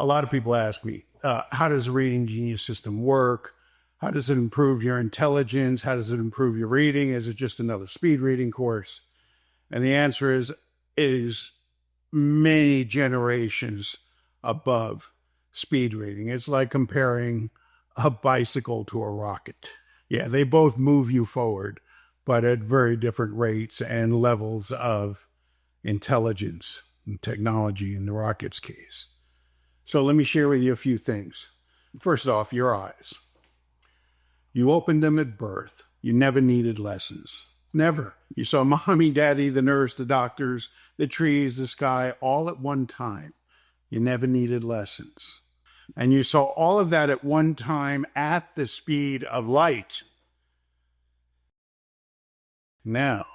A lot of people ask me, how does the reading genius system work? How does it improve your intelligence? How does it improve your reading? Is it just another speed reading course? And the answer is, it is many generations above speed reading. It's like comparing a bicycle to a rocket. Yeah, they both move you forward, but at very different rates and levels of intelligence and technology in the rocket's case. So let me share with you a few things. First off, your eyes. You opened them at birth. You never needed lessons. Never. You saw mommy, daddy, the nurse, the doctors, the trees, the sky, all at one time. You never needed lessons. And you saw all of that at one time at the speed of light. Now,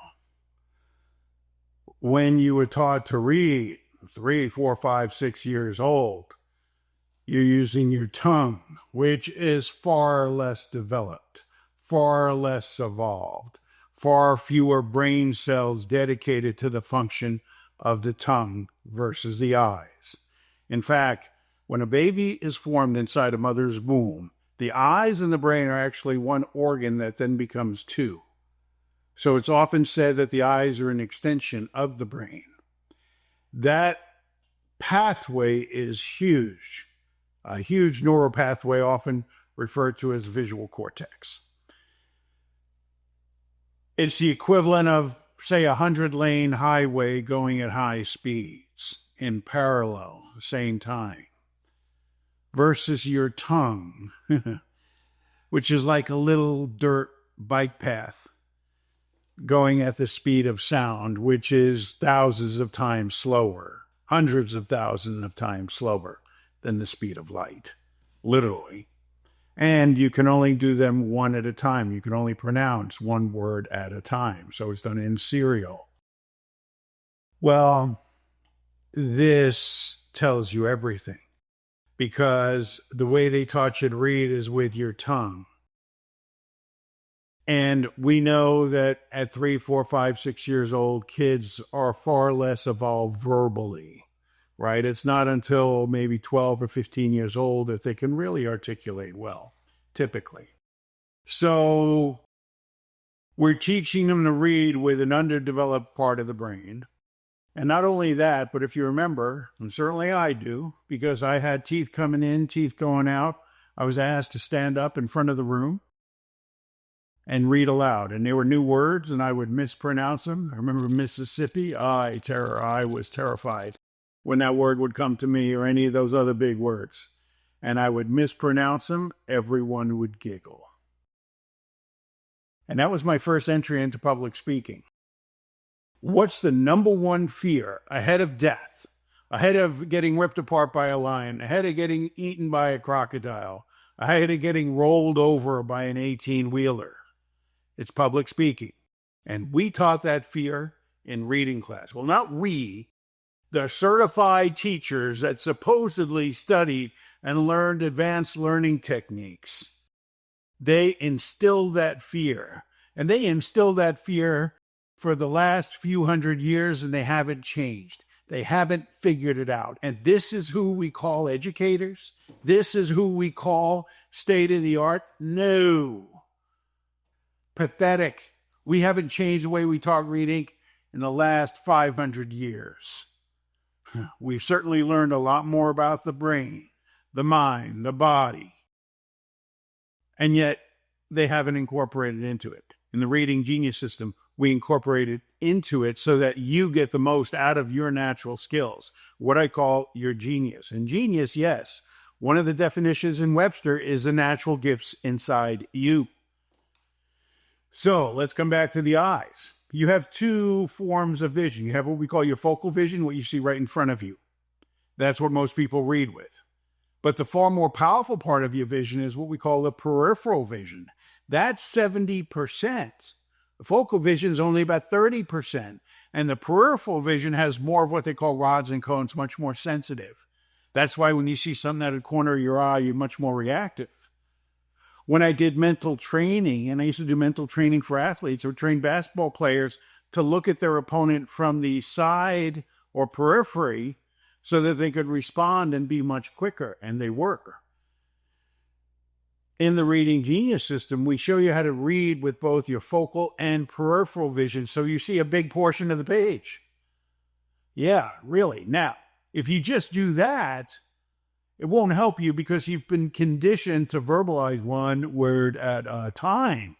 when you were taught to read, 3, 4, 5, 6 years old, you're using your tongue, which is far less developed, far less evolved, far fewer brain cells dedicated to the function of the tongue versus the eyes. In fact, when a baby is formed inside a mother's womb, the eyes and the brain are actually one organ that then becomes two. So it's often said that the eyes are an extension of the brain. That pathway is huge. A huge neural pathway, often referred to as visual cortex. It's the equivalent of, say, a 100-lane highway going at high speeds in parallel, same time, versus your tongue, which is like a little dirt bike path going at the speed of sound, which is thousands of times slower, hundreds of thousands of times slower than the speed of light, literally. And you can only do them one at a time. You can only pronounce one word at a time. So it's done in serial. Well, this tells you everything, because the way they taught you to read is with your tongue. And we know that at 3, 4, 5, 6 years old, kids are far less evolved verbally. Right? It's not until maybe 12 or 15 years old that they can really articulate well, typically. So we're teaching them to read with an underdeveloped part of the brain. And not only that, but if you remember, and certainly I do, because I had teeth coming in, teeth going out, I was asked to stand up in front of the room and read aloud. And they were new words, and I would mispronounce them. I remember Mississippi. I was terrified when that word would come to me, or any of those other big words, and I would mispronounce them, everyone would giggle. And that was my first entry into public speaking. What's the number one fear ahead of death, ahead of getting ripped apart by a lion, ahead of getting eaten by a crocodile, ahead of getting rolled over by an 18-wheeler? It's public speaking. And we taught that fear in reading class. Well, not we, the certified teachers that supposedly studied and learned advanced learning techniques. They instilled that fear. And they instilled that fear for the last few hundred years, and they haven't changed. They haven't figured it out. And this is who we call educators? This is who we call state-of-the-art? No. Pathetic. We haven't changed the way we taught reading in the last 500 years. We've certainly learned a lot more about the brain, the mind, the body. And yet, they haven't incorporated into it. In the reading genius system, we incorporate it into it so that you get the most out of your natural skills, what I call your genius. And genius, yes, one of the definitions in Webster is the natural gifts inside you. So let's come back to the eyes. You have two forms of vision. You have what we call your focal vision, what you see right in front of you. That's what most people read with. But the far more powerful part of your vision is what we call the peripheral vision. That's 70%. The focal vision is only about 30%. And the peripheral vision has more of what they call rods and cones, much more sensitive. That's why when you see something out of the corner of your eye, you're much more reactive. When I did mental training, and I used to do mental training for athletes or train basketball players to look at their opponent from the side or periphery so that they could respond and be much quicker, and they were. In the Reading Genius system, we show you how to read with both your focal and peripheral vision so you see a big portion of the page. Yeah, really. Now, if you just do that, it won't help you because you've been conditioned to verbalize one word at a time.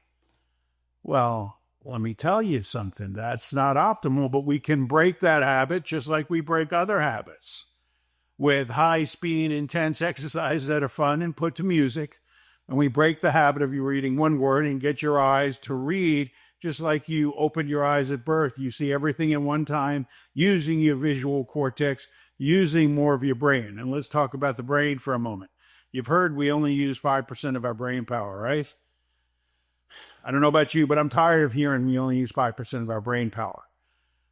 Well, let me tell you something. That's not optimal, but we can break that habit just like we break other habits with high-speed, intense exercises that are fun and put to music. And we break the habit of you reading one word and get your eyes to read just like you opened your eyes at birth. You see everything in one time using your visual cortex, using more of your brain. And let's talk about the brain for a moment. You've heard we only use 5% of our brain power, right? I don't know about you, but I'm tired of hearing we only use 5% of our brain power.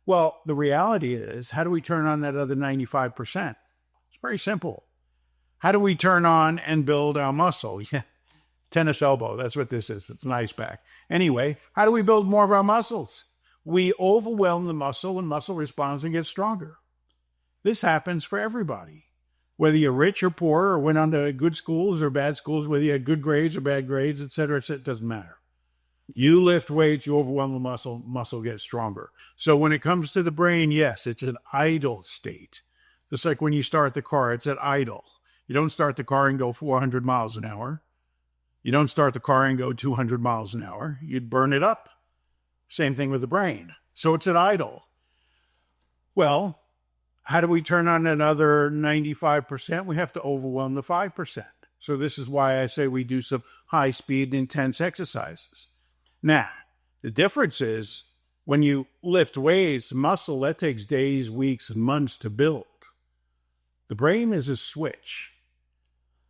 Well, the reality is, how do we turn on that other 95%? It's very simple. How do we turn on and build our muscle? Yeah. Tennis elbow, that's what this is. It's an ice pack. Anyway, how do we build more of our muscles? We overwhelm the muscle and muscle responds and gets stronger. This happens for everybody. Whether you're rich or poor or went on to good schools or bad schools, whether you had good grades or bad grades, etc., it doesn't matter. You lift weights, you overwhelm the muscle gets stronger. So when it comes to the brain, yes, it's an idle state. Just like when you start the car, it's at idle. You don't start the car and go 400 miles an hour. You don't start the car and go 200 miles an hour. You'd burn it up. Same thing with the brain. So it's at idle. Well, how do we turn on another 95%? We have to overwhelm the 5%. So this is why I say we do some high-speed, intense exercises. Now, the difference is when you lift weights, muscle, that takes days, weeks, and months to build. The brain is a switch,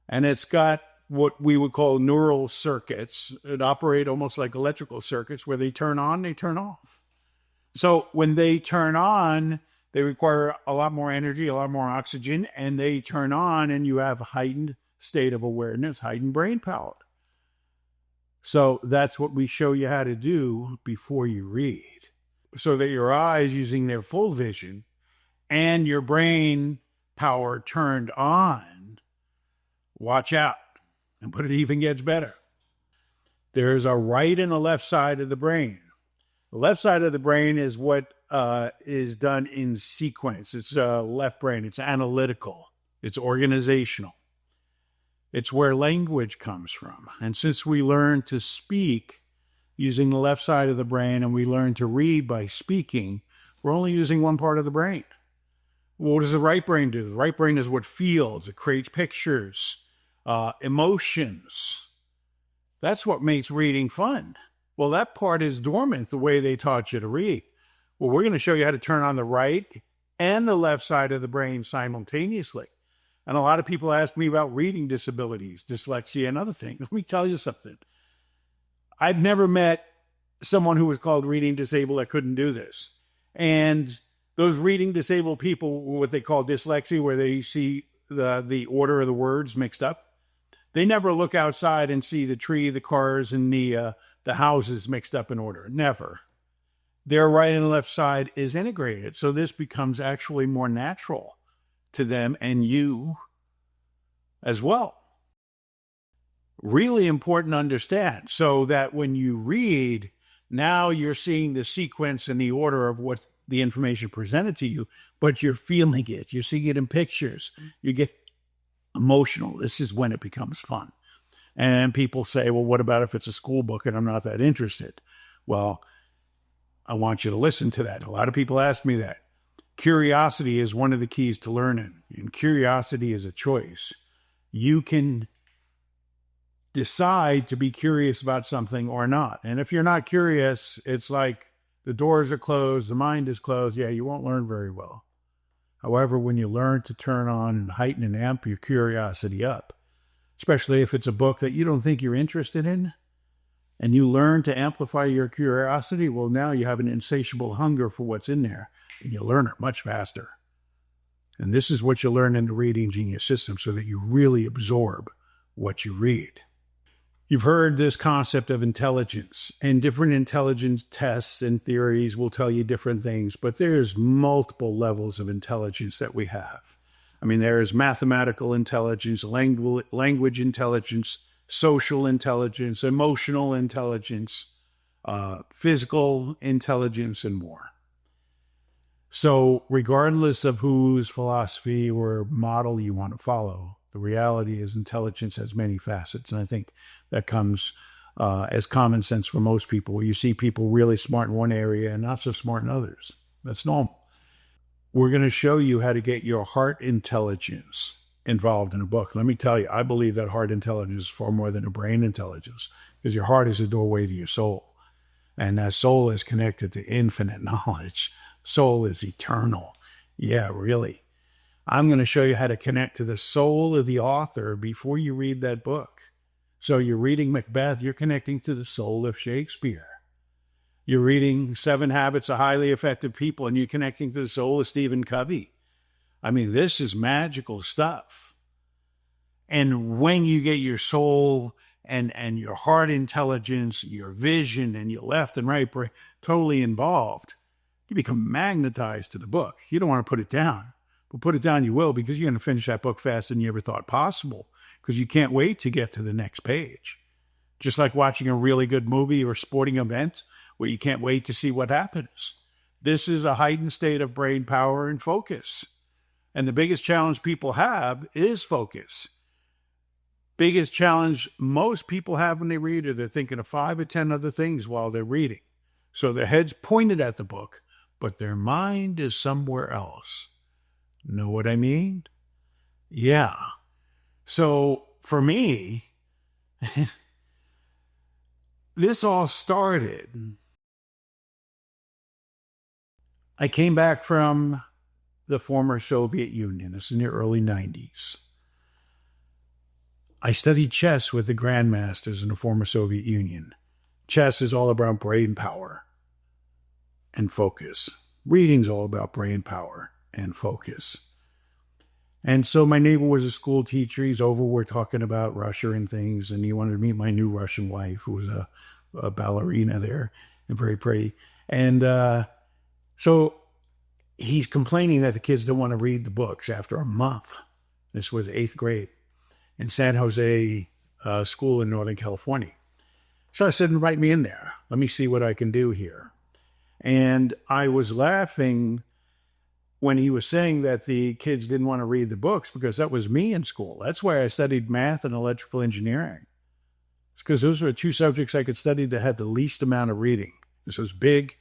and it's got what we would call neural circuits. It operate almost like electrical circuits where they turn on, they turn off. So when they turn on, they require a lot more energy, a lot more oxygen, and they turn on and you have a heightened state of awareness, heightened brain power. So that's what we show you how to do before you read, so that your eyes using their full vision and your brain power turned on. Watch out. But it even gets better. There's a right and a left side of the brain. The left side of the brain is what is done in sequence. It's left brain. It's analytical. It's organizational. It's where language comes from. And since we learn to speak using the left side of the brain and we learn to read by speaking, we're only using one part of the brain. What does the right brain do? The right brain is what feels. It creates pictures. Emotions. That's what makes reading fun. Well, that part is dormant the way they taught you to read. Well, we're going to show you how to turn on the right and the left side of the brain simultaneously. And a lot of people ask me about reading disabilities, dyslexia, and other things. Let me tell you something. I've never met someone who was called reading disabled that couldn't do this. And those reading disabled people, what they call dyslexia, where they see the order of the words mixed up, they never look outside and see the tree, the cars, and the houses mixed up in order. Never. Their right and left side is integrated. So this becomes actually more natural to them and you as well. Really important to understand, so that when you read, now you're seeing the sequence and the order of what the information presented to you, but you're feeling it. You're seeing it in pictures. You get emotional. This is when it becomes fun. And people say, well, what about if it's a school book and I'm not that interested? Well, I want you to listen to that. A lot of people ask me that. Curiosity is one of the keys to learning, and curiosity is a choice. You can decide to be curious about something or not. And if you're not curious, it's like the doors are closed, the mind is closed. Yeah, you won't learn very well. However, when you learn to turn on and heighten and amp your curiosity up, especially if it's a book that you don't think you're interested in, and you learn to amplify your curiosity, well, now you have an insatiable hunger for what's in there, and you learn it much faster. And this is what you learn in the Reading Genius system, so that you really absorb what you read. You've heard this concept of intelligence, and different intelligence tests and theories will tell you different things, but there's multiple levels of intelligence that we have. I mean, there is mathematical intelligence, language intelligence, social intelligence, emotional intelligence, physical intelligence, and more. So regardless of whose philosophy or model you want to follow, the reality is intelligence has many facets. And I think that comes as common sense for most people, where you see people really smart in one area and not so smart in others. That's normal. We're going to show you how to get your heart intelligence involved in a book. Let me tell you, I believe that heart intelligence is far more than a brain intelligence, because your heart is a doorway to your soul. And that soul is connected to infinite knowledge. Soul is eternal. Yeah, really. I'm going to show you how to connect to the soul of the author before you read that book. So you're reading Macbeth, you're connecting to the soul of Shakespeare. You're reading 7 Habits of Highly Effective People, and you're connecting to the soul of Stephen Covey. I mean, this is magical stuff. And when you get your soul and your heart intelligence, your vision, and your left and right brain totally involved, you become magnetized to the book. You don't want to put it down. But put it down you will, because you're going to finish that book faster than you ever thought possible, because you can't wait to get to the next page. Just like watching a really good movie or sporting event where you can't wait to see what happens. This is a heightened state of brain power and focus. And the biggest challenge people have is focus. Biggest challenge most people have when they read are they're thinking of 5 or 10 other things while they're reading. So their head's pointed at the book, but their mind is somewhere else. Know what I mean? Yeah. So for me, this all started. I came back from the former Soviet Union. It's in the early 90s. I studied chess with the grandmasters in the former Soviet Union. Chess is all about brain power and focus. Reading's all about brain power and focus. And so my neighbor was a school teacher. He's over. We're talking about Russia and things. And he wanted to meet my new Russian wife, who was a ballerina there and very pretty. And so he's complaining that the kids don't want to read the books after a month. This was 8th grade in San Jose school in Northern California. So I said, invite me in there. Let me see what I can do here. And I was laughing when he was saying that the kids didn't want to read the books, because that was me in school. That's why I studied math and electrical engineering. It's because those were the 2 subjects I could study that had the least amount of reading. This was big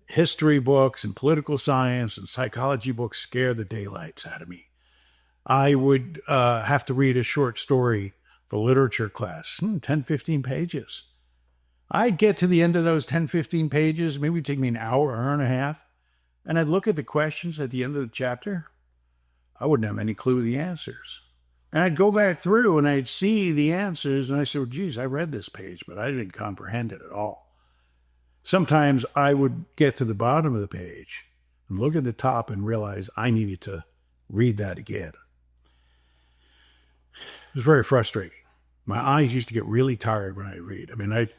history books and political science and psychology books scared the daylights out of me. I would have to read a short story for literature class, 10, 15 pages. I'd get to the end of those 10, 15 pages, maybe it'd take me an hour and a half, and I'd look at the questions at the end of the chapter. I wouldn't have any clue the answers. And I'd go back through and I'd see the answers, and I said, well, geez, I read this page, but I didn't comprehend it at all. Sometimes I would get to the bottom of the page and look at the top and realize I needed to read that again. It was very frustrating. My eyes used to get really tired when I read. I mean, I'd,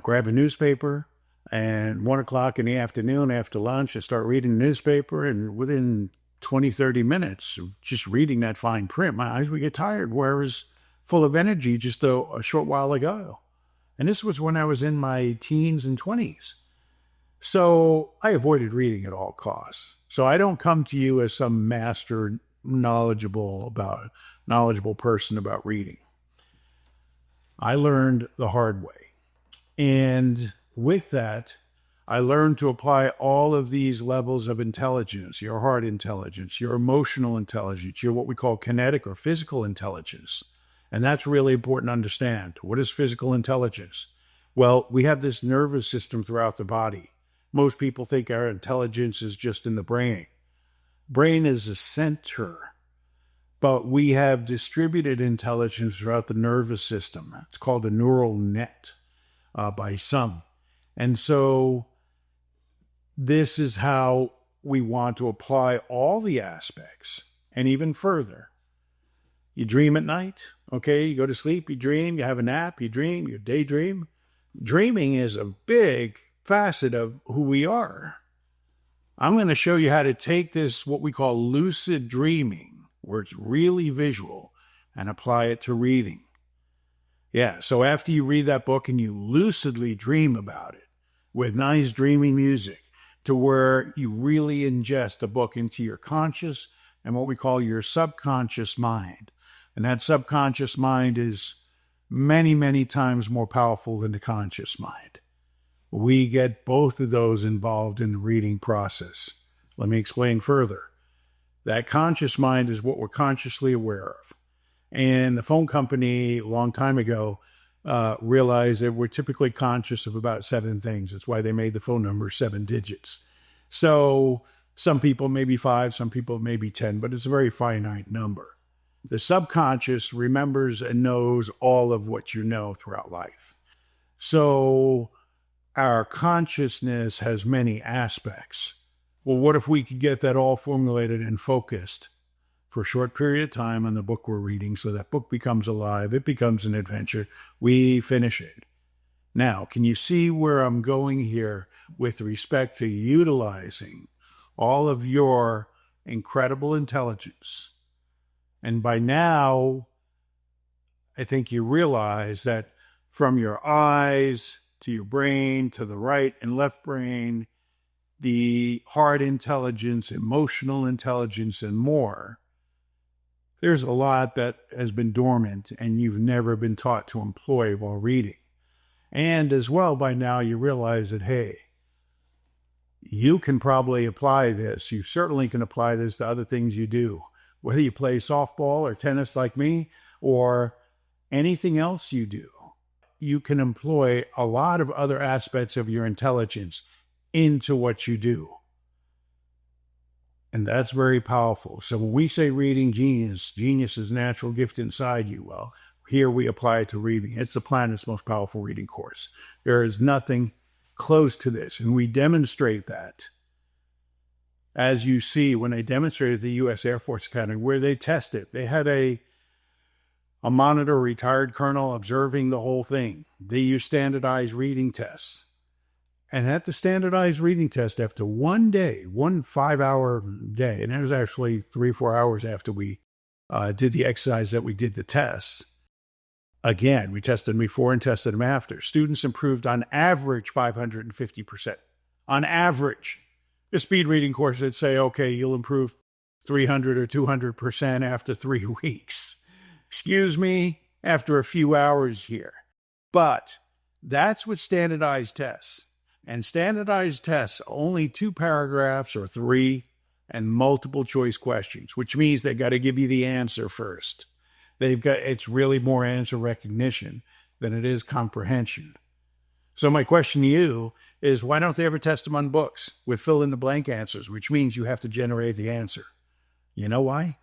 grab a newspaper, and 1 o'clock in the afternoon after lunch, I start reading the newspaper, and within 20, 30 minutes of just reading that fine print, my eyes would get tired, where I was full of energy just a short while ago. And this was when I was in my teens and 20s. So I avoided reading at all costs. So I don't come to you as some master knowledgeable person about reading. I learned the hard way. And with that, I learned to apply all of these levels of intelligence, your heart intelligence, your emotional intelligence, your what we call kinetic or physical intelligence. And that's really important to understand. What is physical intelligence? Well, we have this nervous system throughout the body. Most people think our intelligence is just in the brain. Brain is a center, but we have distributed intelligence throughout the nervous system. It's called a neural net by some. And so this is how we want to apply all the aspects, and even further. You dream at night, okay? You go to sleep, you dream, you have a nap, you dream, you daydream. Dreaming is a big facet of who we are. I'm going to show you how to take this, what we call lucid dreaming, where it's really visual, and apply it to reading. Yeah, so after you read that book and you lucidly dream about it with nice dreamy music to where you really ingest the book into your conscious and what we call your subconscious mind. And that subconscious mind is many, many times more powerful than the conscious mind. We get both of those involved in the reading process. Let me explain further. That conscious mind is what we're consciously aware of. And the phone company, a long time ago, realized that we're typically conscious of about 7 things. That's why they made the phone number 7 digits. So some people maybe 5, some people maybe 10, but it's a very finite number. The subconscious remembers and knows all of what you know throughout life. So our consciousness has many aspects. Well, what if we could get that all formulated and focused for a short period of time on the book we're reading so that book becomes alive, it becomes an adventure, we finish it. Now, can you see where I'm going here with respect to utilizing all of your incredible intelligence? And by now, I think you realize that from your eyes to your brain, to the right and left brain, the heart intelligence, emotional intelligence, and more, there's a lot that has been dormant and you've never been taught to employ while reading. And as well, by now you realize that, hey, you can probably apply this. You certainly can apply this to other things you do, whether you play softball or tennis like me, or anything else you do. You can employ a lot of other aspects of your intelligence into what you do. And that's very powerful. So when we say reading genius, genius is natural gift inside you. Well, here we apply it to reading. It's the planet's most powerful reading course. There is nothing close to this. And we demonstrate that. As you see, when they demonstrated the U.S. Air Force Academy, where they tested, they had a monitor, retired colonel, observing the whole thing. They used standardized reading tests. And at the standardized reading test, after one day, 1 5-hour day, and it was actually 3-4 hours after we did the exercise that we did the tests, again, we tested them before and tested them after. Students improved on average 550%. On average. The speed reading course would say, okay, you'll improve 300 or 200% after 3 weeks. Excuse me, after a few hours here. But that's with standardized tests. And standardized tests, only 2 paragraphs or 3 and multiple choice questions, which means they got to give you the answer first. It's really more answer recognition than it is comprehension. So my question to you is, why don't they ever test them on books with fill in the blank answers, which means you have to generate the answer? You know why?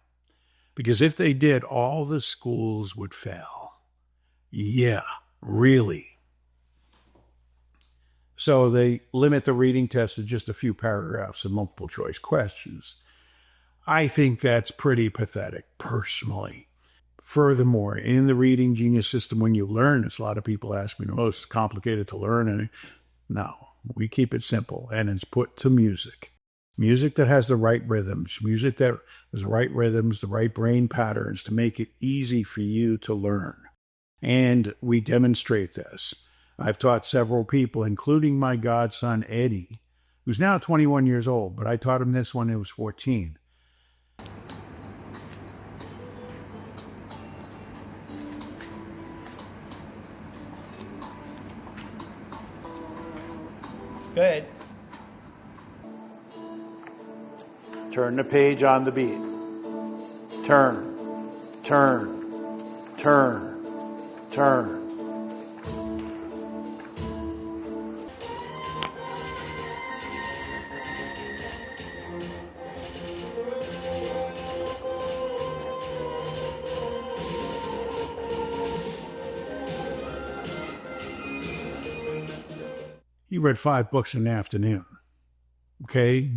Because if they did, all the schools would fail. Yeah, really. So they limit the reading test to just a few paragraphs and multiple choice questions. I think that's pretty pathetic, personally. Furthermore, in the reading genius system, when you learn, as a lot of people ask me, oh, it's complicated to learn. And no, we keep it simple, and it's put to music. Music that has the right rhythms, music that has the right rhythms, the right brain patterns to make it easy for you to learn. And we demonstrate this. I've taught several people, including my godson, Eddie, who's now 21 years old, but I taught him this when he was 14. Good. Turn the page on the beat. Turn, turn, turn, turn. He read 5 books in the afternoon. Okay,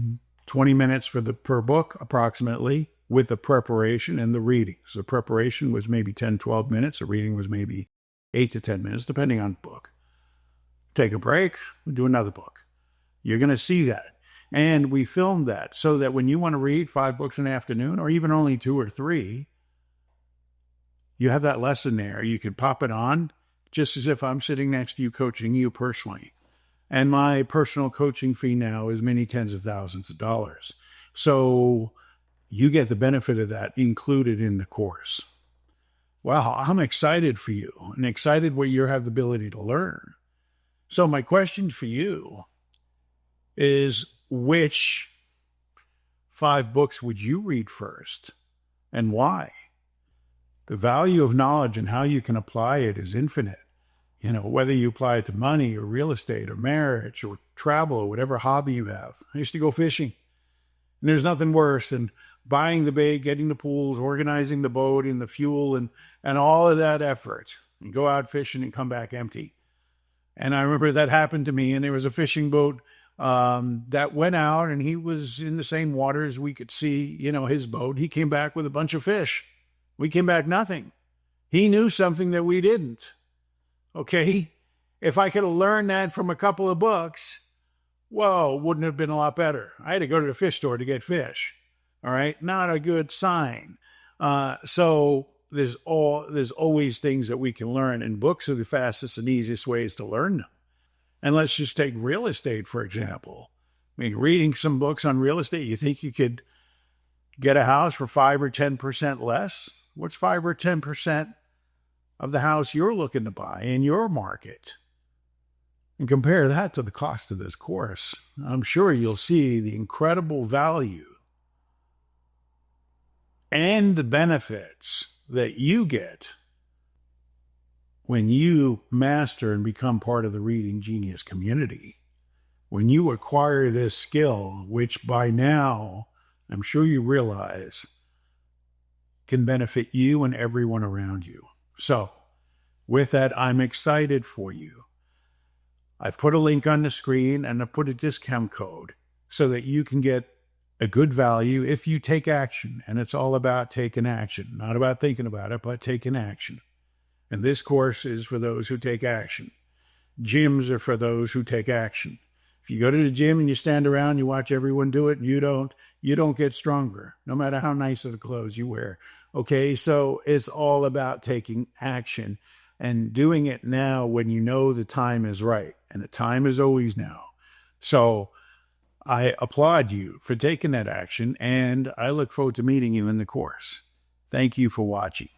20 minutes per book, approximately, with the preparation and the reading. So the preparation was maybe 10, 12 minutes. The reading was maybe 8 to 10 minutes, depending on the book. Take a break, we'll do another book. You're going to see that. And we filmed that so that when you want to read 5 books in an afternoon, or even only 2 or 3, you have that lesson there. You can pop it on just as if I'm sitting next to you coaching you personally. And my personal coaching fee now is many tens of thousands of dollars. So you get the benefit of that included in the course. Wow, I'm excited for you and excited what you have the ability to learn. So my question for you is, which 5 books would you read first and why? The value of knowledge and how you can apply it is infinite. Whether you apply it to money or real estate or marriage or travel or whatever hobby you have. I used to go fishing. And there's nothing worse than buying the bait, getting the pools, organizing the boat and the fuel and all of that effort, and go out fishing and come back empty. And I remember that happened to me, and there was a fishing boat that went out, and he was in the same waters we could see, his boat. He came back with a bunch of fish. We came back nothing. He knew something that we didn't. Okay? If I could have learned that from a couple of books, whoa, wouldn't it have been a lot better. I had to go to the fish store to get fish. All right? Not a good sign. So there's always things that we can learn, and books are the fastest and easiest ways to learn them. And let's just take real estate, for example. Reading some books on real estate, you think you could get a house for 5 or 10% less? What's 5 or 10% of the house you're looking to buy in your market? And compare that to the cost of this course. I'm sure you'll see the incredible value and the benefits that you get when you master and become part of the Reading Genius community. When you acquire this skill, which by now I'm sure you realize can benefit you and everyone around you. So, with that, I'm excited for you. I've put a link on the screen and I've put a discount code so that you can get a good value if you take action. And it's all about taking action, not about thinking about it, but taking action. And this course is for those who take action. Gyms are for those who take action. If you go to the gym and you stand around, you watch everyone do it, and you don't get stronger, no matter how nice of the clothes you wear. Okay, so it's all about taking action and doing it now when you know the time is right. And the time is always now. So I applaud you for taking that action, and I look forward to meeting you in the course. Thank you for watching.